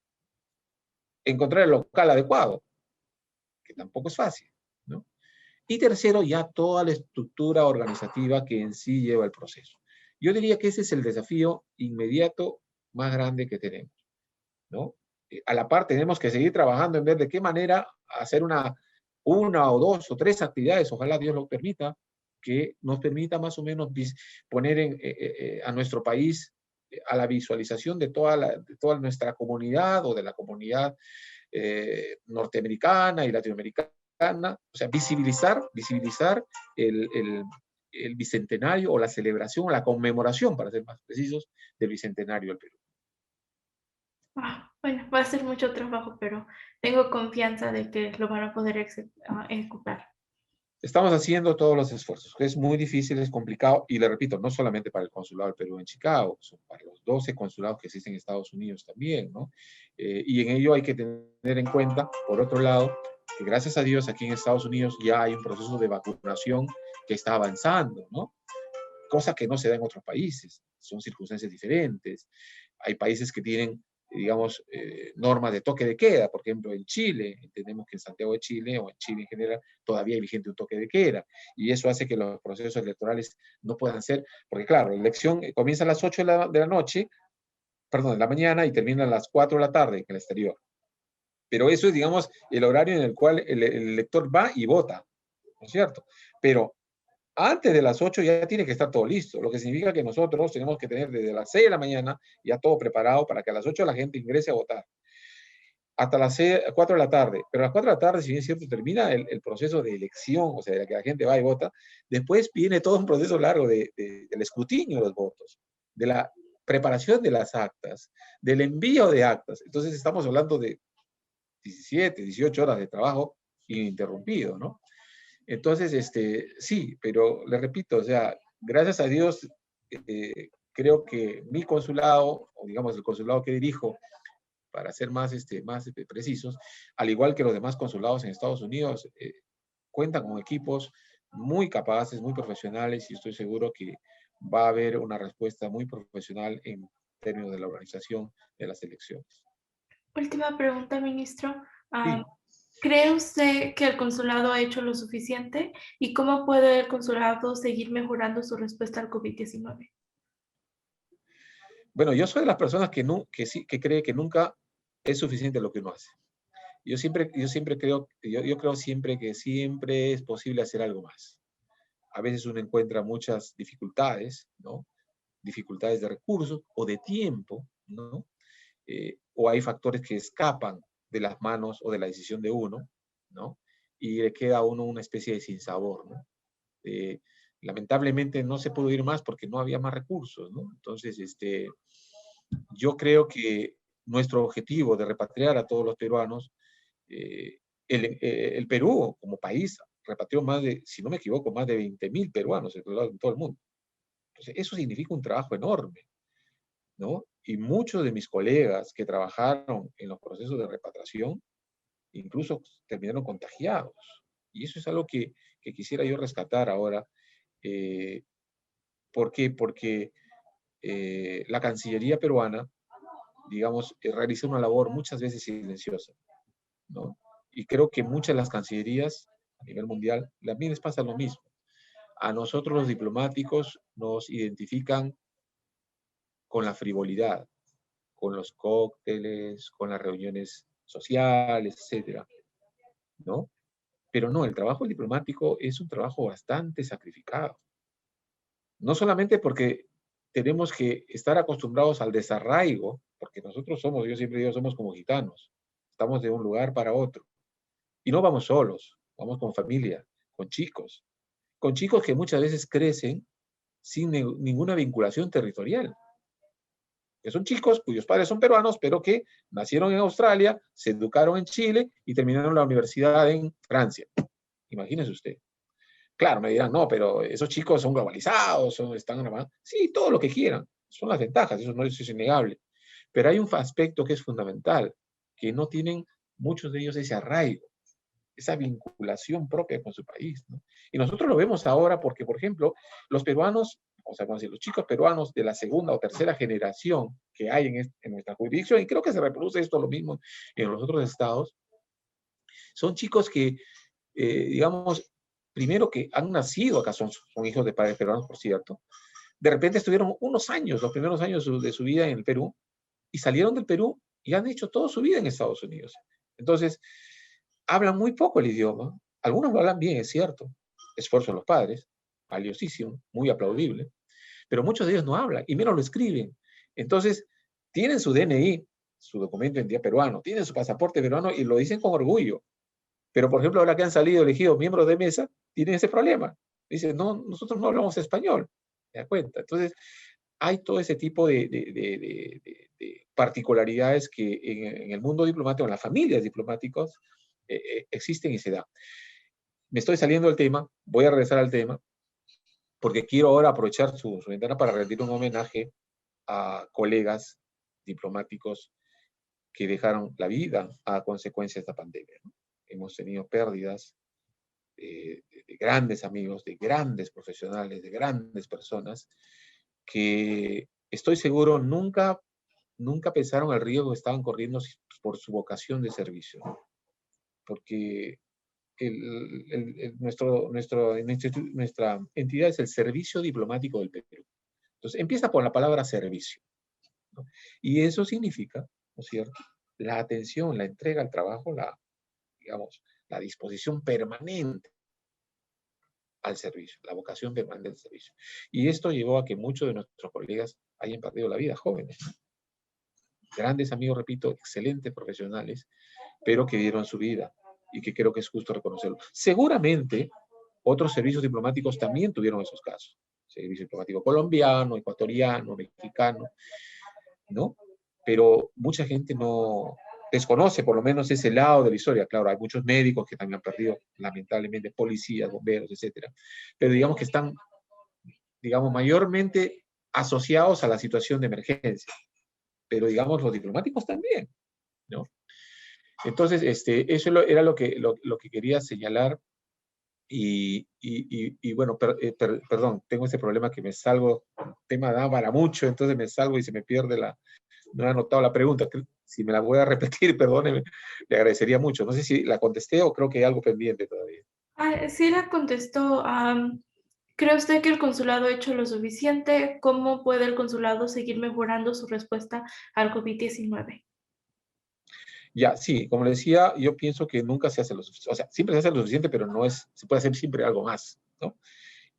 encontrar el local adecuado, que tampoco es fácil, ¿no? Y tercero, ya toda la estructura organizativa que en sí lleva el proceso. Yo diría que ese es el desafío inmediato más grande que tenemos, ¿no? A la par tenemos que seguir trabajando en ver de qué manera hacer una o dos o tres actividades, ojalá Dios lo permita, que nos permita más o menos poner a nuestro país a la visualización de toda nuestra comunidad o de la comunidad norteamericana y latinoamericana, o sea, visibilizar el, el, el bicentenario o la celebración o la conmemoración, para ser más precisos, del bicentenario del Perú. Bueno, va a ser mucho trabajo, pero tengo confianza de que lo van a poder ejecutar. Estamos haciendo todos los esfuerzos. Es muy difícil, es complicado, y le repito, no solamente para el Consulado del Perú en Chicago, son para los 12 consulados que existen en Estados Unidos también, ¿no? Y en ello hay que tener en cuenta, por otro lado, que gracias a Dios aquí en Estados Unidos ya hay un proceso de vacunación que está avanzando, ¿no? Cosa que no se da en otros países, son circunstancias diferentes. Hay países que tienen, digamos, normas de toque de queda, por ejemplo, en Chile, entendemos que en Santiago de Chile o en Chile en general todavía hay vigente un toque de queda, y eso hace que los procesos electorales no puedan ser, porque claro, la elección comienza a las 8 de la noche, perdón, de la mañana y termina a las 4 de la tarde en el exterior. Pero eso es, digamos, el horario en el cual el elector va y vota, ¿no es cierto? Pero antes de las 8 ya tiene que estar todo listo, lo que significa que nosotros tenemos que tener desde las 6 de la mañana ya todo preparado para que a las 8 la gente ingrese a votar. Hasta las 4 de la tarde. Pero a las 4 de la tarde, si bien es cierto, termina el proceso de elección, o sea, de que la gente va y vota. Después viene todo un proceso largo del escrutinio de los votos, de la preparación de las actas, del envío de actas. Entonces estamos hablando de 17, 18 horas de trabajo ininterrumpido, ¿no? Entonces, sí, pero le repito, o sea, gracias a Dios, creo que mi consulado, o digamos el consulado que dirijo, para ser más precisos, al igual que los demás consulados en Estados Unidos, cuentan con equipos muy capaces, muy profesionales, y estoy seguro que va a haber una respuesta muy profesional en términos de la organización de las elecciones. Última pregunta, ministro. Sí. ¿Cree usted que el consulado ha hecho lo suficiente? ¿Y cómo puede el consulado seguir mejorando su respuesta al COVID-19? Bueno, yo soy de las personas que cree que nunca es suficiente lo que uno hace. Yo creo siempre que siempre es posible hacer algo más. A veces uno encuentra muchas dificultades, ¿no? Dificultades de recursos o de tiempo, ¿no? O hay factores que escapan de las manos o de la decisión de uno, ¿no? Y le queda a uno una especie de sinsabor, ¿no? Lamentablemente no se pudo ir más porque no había más recursos, ¿no? Entonces, yo creo que nuestro objetivo de repatriar a todos los peruanos, el Perú como país repatrió más de, si no me equivoco, más de 20.000 peruanos en todo el mundo. Entonces, eso significa un trabajo enorme, ¿no? Y muchos de mis colegas que trabajaron en los procesos de repatriación, incluso terminaron contagiados. Y eso es algo que quisiera yo rescatar ahora. Eh, ¿Por qué? Porque la Cancillería peruana, digamos, realiza una labor muchas veces silenciosa, ¿no? Y creo que muchas de las cancillerías a nivel mundial también les pasa lo mismo. A nosotros los diplomáticos nos identifican con la frivolidad, con los cócteles, con las reuniones sociales, etcétera, ¿no? Pero no, el trabajo diplomático es un trabajo bastante sacrificado. No solamente porque tenemos que estar acostumbrados al desarraigo, porque nosotros somos, yo siempre digo, somos como gitanos, estamos de un lugar para otro. Y no vamos solos, vamos con familia, con chicos que muchas veces crecen sin ninguna vinculación territorial. Que son chicos cuyos padres son peruanos, pero que nacieron en Australia, se educaron en Chile y terminaron la universidad en Francia. Imagínese usted. Claro, me dirán, no, pero esos chicos son globalizados, están... Sí, todo lo que quieran. Son las ventajas, eso es innegable. Pero hay un aspecto que es fundamental, que no tienen muchos de ellos ese arraigo, esa vinculación propia con su país, ¿no? Y nosotros lo vemos ahora porque, por ejemplo, los peruanos, o sea, vamos a decir, los chicos peruanos de la segunda o tercera generación que hay en nuestra jurisdicción, y creo que se reproduce esto lo mismo en los otros estados, son chicos que, digamos, primero que han nacido acá, son hijos de padres peruanos, por cierto, de repente estuvieron unos años, los primeros años de su vida en el Perú, y salieron del Perú y han hecho toda su vida en Estados Unidos. Entonces, hablan muy poco el idioma, algunos lo hablan bien, es cierto, esfuerzo de los padres, valiosísimo, muy aplaudible, pero muchos de ellos no hablan, y menos lo escriben. Entonces, tienen su DNI, su documento de identidad peruano, tienen su pasaporte peruano y lo dicen con orgullo. Pero, por ejemplo, ahora que han salido elegidos miembros de mesa, tienen ese problema. Dicen, no, nosotros no hablamos español. ¿Te das cuenta? Entonces, hay todo ese tipo de particularidades que en el mundo diplomático, en las familias diplomáticas, existen y se dan. Me estoy saliendo del tema, voy a regresar al tema, porque quiero ahora aprovechar su ventana para rendir un homenaje a colegas diplomáticos que dejaron la vida a consecuencia de esta pandemia, ¿no? Hemos tenido pérdidas de grandes amigos, de grandes profesionales, de grandes personas, que estoy seguro nunca pensaron el riesgo que estaban corriendo por su vocación de servicio, ¿no? Porque nuestra entidad es el Servicio Diplomático del Perú. Entonces, empieza por la palabra servicio, ¿no? Y eso significa, ¿no es cierto?, la atención, la entrega al trabajo, digamos, la disposición permanente al servicio, la vocación permanente al servicio. Y esto llevó a que muchos de nuestros colegas hayan perdido la vida, jóvenes, ¿no? Grandes amigos, repito, excelentes profesionales, pero que dieron su vida y que creo que es justo reconocerlo. Seguramente otros servicios diplomáticos también tuvieron esos casos. Servicio diplomático colombiano, ecuatoriano, mexicano, ¿no? Pero mucha gente no desconoce por lo menos ese lado de la historia. Claro, hay muchos médicos que también han perdido, lamentablemente, policías, bomberos, etcétera. Pero digamos que están, digamos, mayormente asociados a la situación de emergencia. Pero digamos, los diplomáticos también, ¿no? Entonces, eso era lo que quería señalar. Y bueno, perdón, tengo ese problema que me salgo, el tema da para mucho, entonces me salgo y se me pierde no he anotado la pregunta. Si me la voy a repetir, perdóneme, le agradecería mucho. No sé si la contesté o creo que hay algo pendiente todavía. Sí la contestó. ¿Cree usted que el consulado ha hecho lo suficiente? ¿Cómo puede el consulado seguir mejorando su respuesta al COVID-19? Ya, sí, como le decía, yo pienso que nunca se hace lo suficiente. O sea, siempre se hace lo suficiente, pero se puede hacer siempre algo más, ¿no?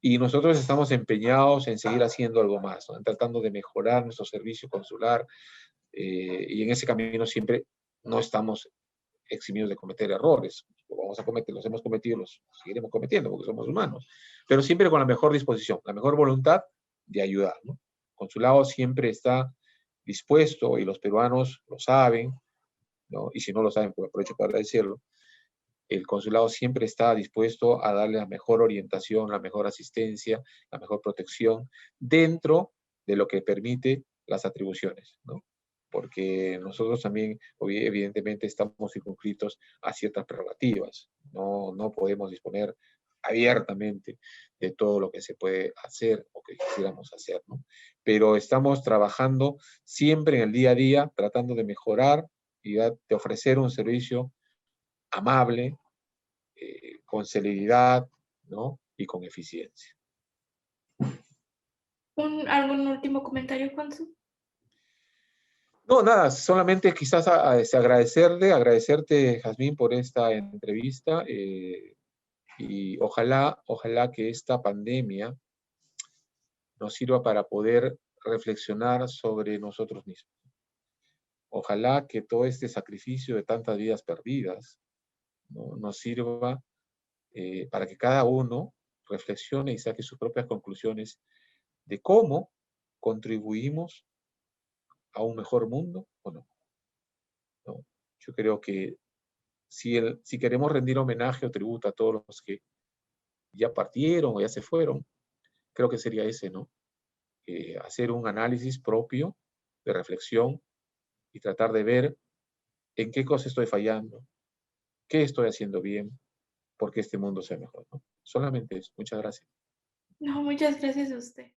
Y nosotros estamos empeñados en seguir haciendo algo más, ¿no? En tratando de mejorar nuestro servicio consular, y en ese camino siempre no estamos eximidos de cometer errores. Los hemos cometido, los seguiremos cometiendo porque somos humanos, pero siempre con la mejor disposición, la mejor voluntad de ayudar, ¿no? El consulado siempre está dispuesto, y los peruanos lo saben, ¿no? Y si no lo saben, pues aprovecho para decirlo. El consulado siempre está dispuesto a darle la mejor orientación, la mejor asistencia, la mejor protección, dentro de lo que permite las atribuciones, ¿no? Porque nosotros también, evidentemente, estamos circunscritos a ciertas prerrogativas. No podemos disponer abiertamente de todo lo que se puede hacer o que quisiéramos hacer, ¿no? Pero estamos trabajando siempre en el día a día, tratando de mejorar y de ofrecer un servicio amable, con celeridad, ¿no? Y con eficiencia. ¿Algún último comentario, Juanso? No, nada, solamente quizás agradecerte, Jazmín, por esta entrevista, y ojalá que esta pandemia nos sirva para poder reflexionar sobre nosotros mismos. Ojalá que todo este sacrificio de tantas vidas perdidas, ¿no?, nos sirva para que cada uno reflexione y saque sus propias conclusiones de cómo contribuimos a un mejor mundo o no, ¿no? Yo creo que si queremos rendir homenaje o tributo a todos los que ya partieron o ya se fueron, creo que sería ese, ¿no? Hacer un análisis propio de reflexión y tratar de ver en qué cosa estoy fallando, qué estoy haciendo bien, porque este mundo sea mejor, ¿no? Solamente eso. Muchas gracias. No, muchas gracias a usted.